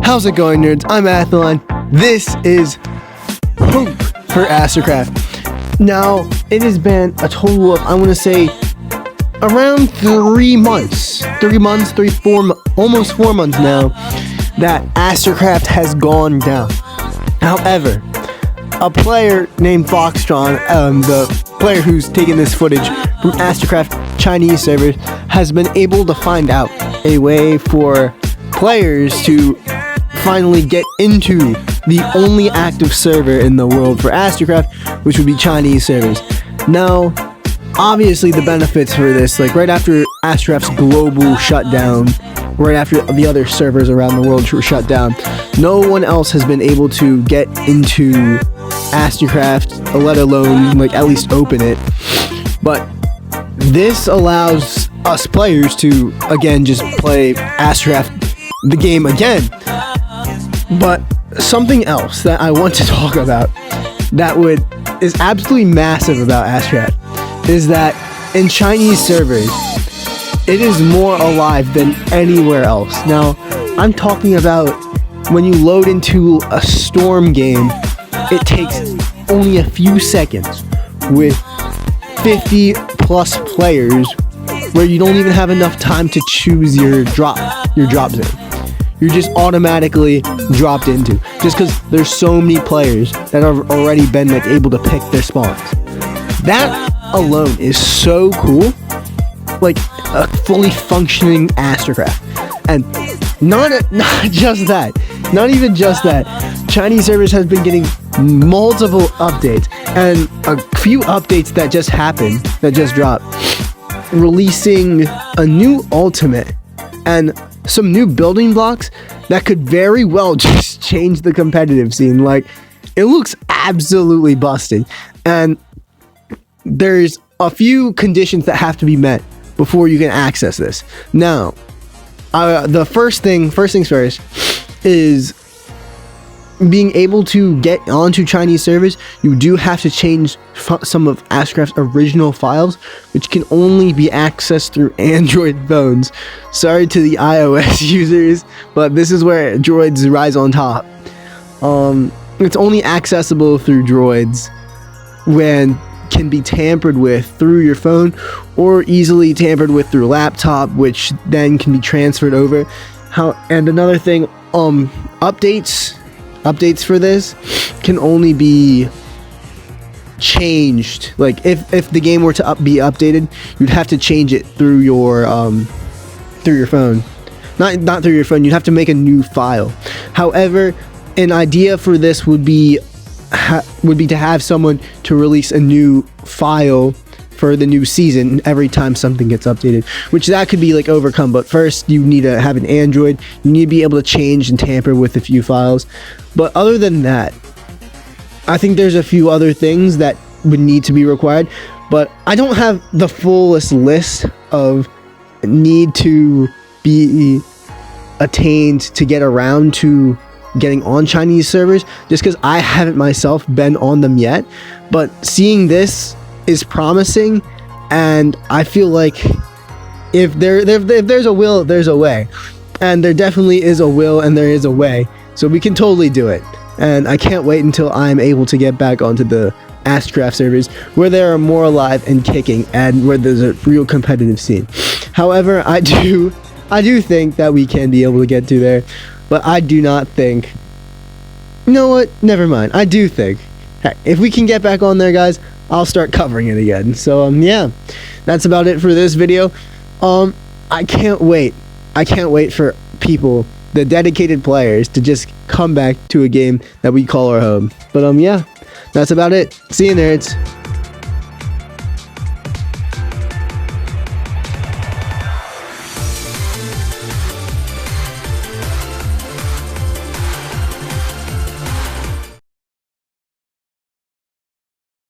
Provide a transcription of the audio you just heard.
How's it going, nerds? I'm Athlon. This is Hope for Astracraft. Now, it has been a total of, I want to say, around 3 months. Almost 4 months now that Astracraft has gone down. However, a player named Foxtron, the player who's taken this footage from Astracraft Chinese servers, has been able to find out a way for players to finally get into the only active server in the world for Astracraft, which would be Chinese servers. Now, obviously the benefits for this, like right after Astracraft's global shutdown, right after the other servers around the world were shut down, no one else has been able to get into Astracraft, let alone like at least open it. But this allows us players to again just play Astracraft the game again. But something else that I want to talk about that is absolutely massive about Astracraft is that in Chinese servers, it is more alive than anywhere else. Now, I'm talking about when you load into a Storm game, it takes only a few seconds with 50 plus players where you don't even have enough time to choose your drop zone. You're just automatically dropped into, just because there's so many players that have already been like able to pick their spawns. That alone is so cool, like a fully functioning Astracraft. And not just that, not even just that, Chinese servers has been getting multiple updates, and a few updates that just happened, that just dropped, releasing a new ultimate and some new building blocks that could very well just change the competitive scene. Like, it looks absolutely busted, and there's a few conditions that have to be met before you can access this. Now, the first things first is being able to get onto Chinese servers. You do have to change some of Astracraft's original files, which can only be accessed through Android phones. Sorry to the iOS users, but this is where droids rise on top. It's only accessible through droids when can be tampered with through your phone, or easily tampered with through laptop, which then can be transferred over. And another thing, updates for this can only be changed. Like if the game were to be updated, you'd have to change it through your phone. Not through your phone. You'd have to make a new file. However, an idea for this would be to have someone to release a new file for the new season every time something gets updated, which that could be like overcome. But first, you need to have an Android. You need to be able to change and tamper with a few files. But other than that, I think there's a few other things that would need to be required, but I don't have the fullest list of need to be attained to get around to getting on Chinese servers, just because I haven't myself been on them yet. But seeing this is promising, and I feel like if there's a will, there's a way, and there definitely is a will and there is a way, so we can totally do it. And I can't wait until I'm able to get back onto the Astracraft servers where they are more alive and kicking, and where there's a real competitive scene. However, I do think that we can be able to get to there, but I do not think, you know what, never mind, I do think, heck, if we can get back on there, guys, I'll start covering it again. So yeah, that's about it for this video. I can't wait for people, the dedicated players, to just come back to a game that we call our home. But yeah, that's about it. See you, nerds.